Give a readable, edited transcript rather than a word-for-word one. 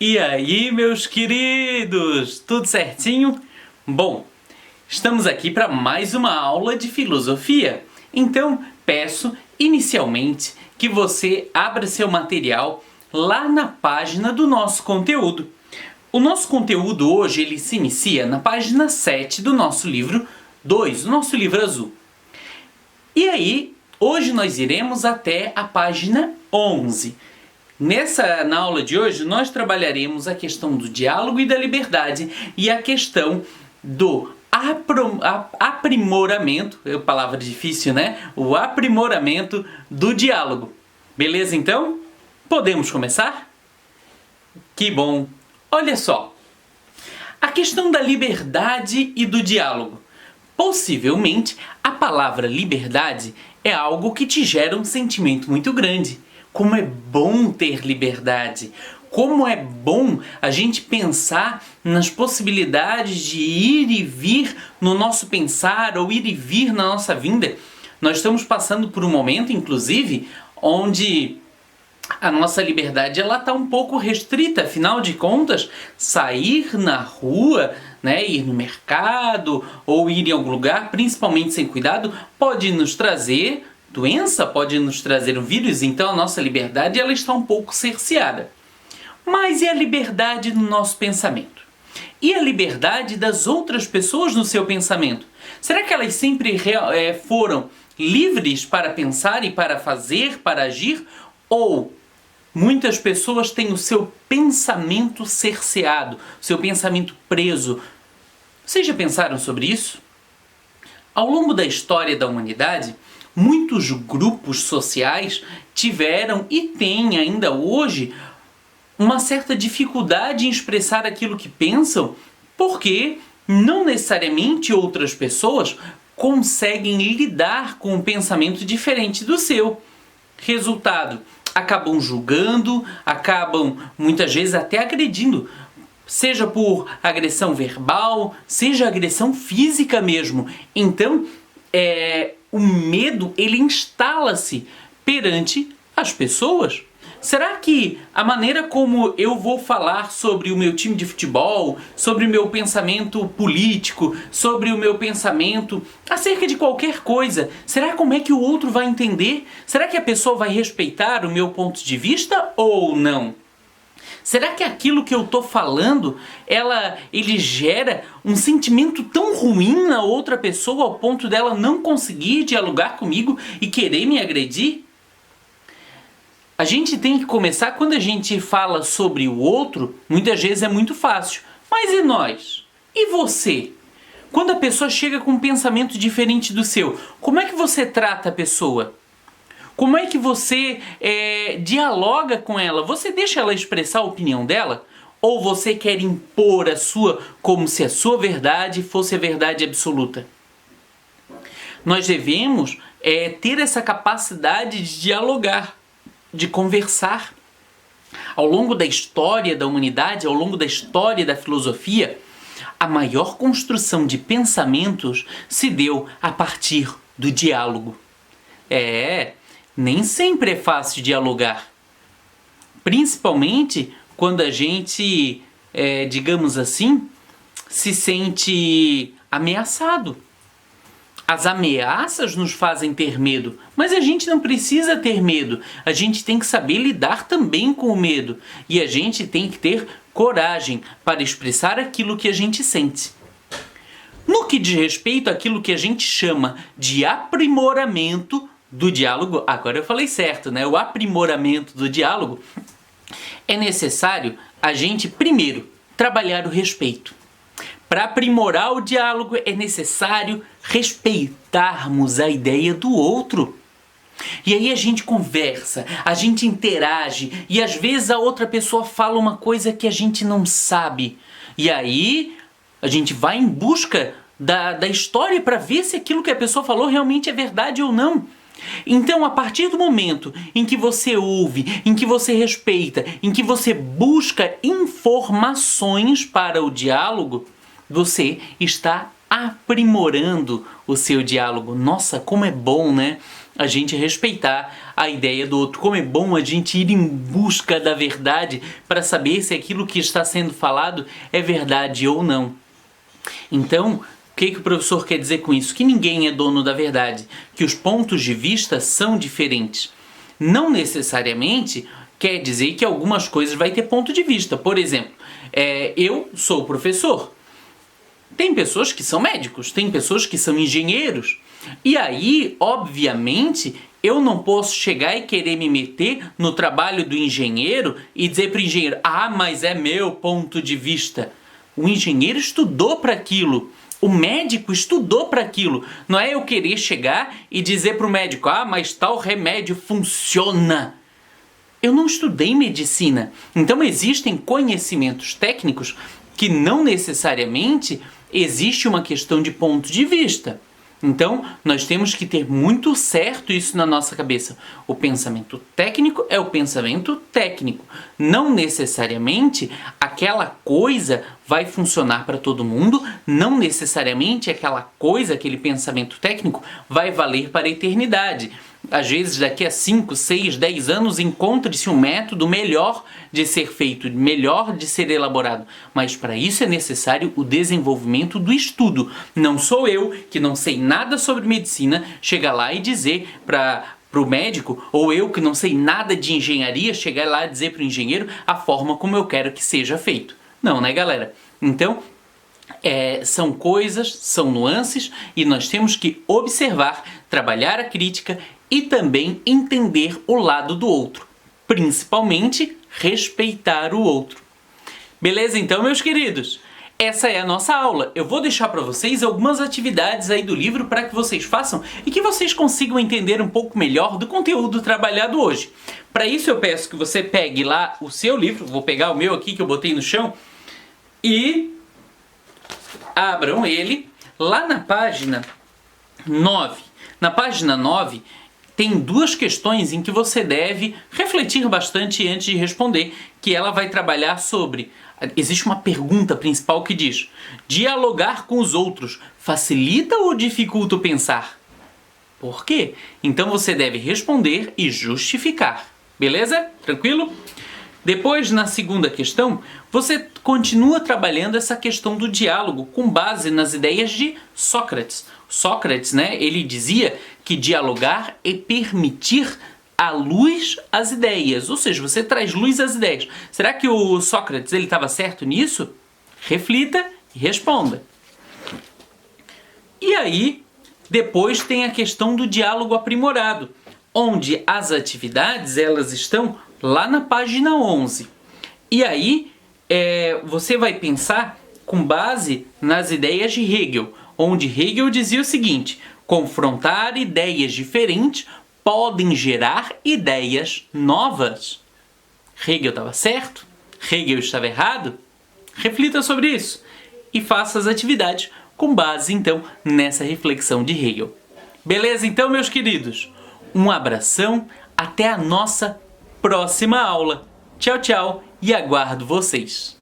E aí, meus queridos, tudo certinho? Bom, estamos aqui para mais uma aula de filosofia. Então, peço inicialmente que você abra seu material lá na página do nosso conteúdo. O nosso conteúdo hoje ele se inicia na página 7 do nosso livro 2, o nosso livro azul. E aí, hoje nós iremos até a página 11. Na aula de hoje, nós trabalharemos a questão do diálogo e da liberdade e a questão do aprimoramento, palavra difícil, né? O aprimoramento do diálogo. Beleza, então? Podemos começar? Que bom! Olha só, a questão da liberdade e do diálogo. Possivelmente, a palavra liberdade é algo que te gera um sentimento muito grande. Como é bom ter liberdade! Como é bom a gente pensar nas possibilidades de ir e vir no nosso pensar ou ir e vir na nossa vinda. Nós estamos passando por um momento, inclusive, onde a nossa liberdade ela está um pouco restrita. Afinal de contas, sair na rua, né, ir no mercado ou ir em algum lugar, principalmente sem cuidado, pode nos trazer doença, pode nos trazer um vírus, então a nossa liberdade ela está um pouco cerceada. Mas e a liberdade no nosso pensamento? E a liberdade das outras pessoas no seu pensamento? Será que elas sempre foram livres para pensar e para fazer, para agir? Ou muitas pessoas têm o seu pensamento cerceado, seu pensamento preso? Vocês já pensaram sobre isso? Ao longo da história da humanidade, muitos grupos sociais tiveram e têm ainda hoje uma certa dificuldade em expressar aquilo que pensam, porque não necessariamente outras pessoas conseguem lidar com um pensamento diferente do seu. Resultado, acabam julgando, acabam muitas vezes até agredindo, seja por agressão verbal, seja agressão física mesmo. Então, o medo ele instala-se perante as pessoas. Será que a maneira como eu vou falar sobre o meu time de futebol, sobre o meu pensamento político, sobre o meu pensamento acerca de qualquer coisa, será como é que o outro vai entender? Será que a pessoa vai respeitar o meu ponto de vista ou não? Será que aquilo que eu estou falando, ele gera um sentimento tão ruim na outra pessoa ao ponto dela não conseguir dialogar comigo e querer me agredir? A gente tem que começar, quando a gente fala sobre o outro, muitas vezes é muito fácil. Mas e nós? E você? Quando a pessoa chega com um pensamento diferente do seu, como é que você trata a pessoa? Como é que você dialoga com ela? Você deixa ela expressar a opinião dela? Ou você quer impor a sua como se a sua verdade fosse a verdade absoluta? Nós devemos ter essa capacidade de dialogar, de conversar. Ao longo da história da humanidade, ao longo da história da filosofia, a maior construção de pensamentos se deu a partir do diálogo. Nem sempre é fácil dialogar. Principalmente quando a gente, digamos assim, se sente ameaçado. As ameaças nos fazem ter medo, mas a gente não precisa ter medo. A gente tem que saber lidar também com o medo. E a gente tem que ter coragem para expressar aquilo que a gente sente. No que diz respeito àquilo que a gente chama de aprimoramento do diálogo, agora eu falei certo, né? O aprimoramento do diálogo, é necessário a gente, primeiro, trabalhar o respeito. Para aprimorar o diálogo é necessário respeitarmos a ideia do outro. E aí a gente conversa, a gente interage e às vezes a outra pessoa fala uma coisa que a gente não sabe. E aí a gente vai em busca da história para ver se aquilo que a pessoa falou realmente é verdade ou não. Então, a partir do momento em que você ouve, em que você respeita, em que você busca informações para o diálogo, você está aprimorando o seu diálogo. Nossa, como é bom, né? a gente respeitar a ideia do outro. Como é bom a gente ir em busca da verdade para saber se aquilo que está sendo falado é verdade ou não. Então, o que o professor quer dizer com isso? Que ninguém é dono da verdade, que os pontos de vista são diferentes. Não necessariamente quer dizer que algumas coisas vai ter ponto de vista. Por exemplo, eu sou professor. Tem pessoas que são médicos, tem pessoas que são engenheiros. E aí, obviamente, eu não posso chegar e querer me meter no trabalho do engenheiro e dizer para o engenheiro, mas é meu ponto de vista. O engenheiro estudou para aquilo. O médico estudou para aquilo. Não é eu querer chegar e dizer para o médico, mas tal remédio funciona. Eu não estudei medicina. Então existem conhecimentos técnicos que não necessariamente existe uma questão de ponto de vista. Então, nós temos que ter muito certo isso na nossa cabeça. O pensamento técnico é o pensamento técnico. Não necessariamente aquela coisa vai funcionar para todo mundo, não necessariamente aquela coisa, aquele pensamento técnico vai valer para a eternidade. Às vezes, daqui a 5, 6, 10 anos, encontre-se um método melhor de ser feito, melhor de ser elaborado. Mas para isso é necessário o desenvolvimento do estudo. Não sou eu, que não sei nada sobre medicina, chegar lá e dizer para o médico, ou eu que não sei nada de engenharia, chegar lá e dizer para o engenheiro a forma como eu quero que seja feito. Não, né, galera? Então, são coisas, são nuances e nós temos que observar, trabalhar a crítica e também entender o lado do outro, principalmente respeitar o outro. Beleza então, meus queridos? Essa é a nossa aula. Eu vou deixar para vocês algumas atividades aí do livro para que vocês façam e que vocês consigam entender um pouco melhor do conteúdo trabalhado hoje. Para isso eu peço que você pegue lá o seu livro, vou pegar o meu aqui que eu botei no chão, e abram ele lá na página 9. Na página 9 tem duas questões em que você deve refletir bastante antes de responder, que ela vai trabalhar sobre... Existe uma pergunta principal que diz: dialogar com os outros facilita ou dificulta o pensar? Por quê? Então você deve responder e justificar. Beleza? Tranquilo? Depois, na segunda questão, você continua trabalhando essa questão do diálogo com base nas ideias de Sócrates. Sócrates, ele dizia que dialogar é permitir a luz às ideias, ou seja, você traz luz às ideias. Será que o Sócrates estava certo nisso? Reflita e responda. E aí, depois tem a questão do diálogo aprimorado, onde as atividades elas estão lá na página 11. E aí, você vai pensar com base nas ideias de Hegel, onde Hegel dizia o seguinte: confrontar ideias diferentes podem gerar ideias novas. Hegel estava certo? Hegel estava errado? Reflita sobre isso e faça as atividades com base, então, nessa reflexão de Hegel. Beleza, então, meus queridos? Um abração, até a nossa próxima aula. Tchau, tchau e aguardo vocês.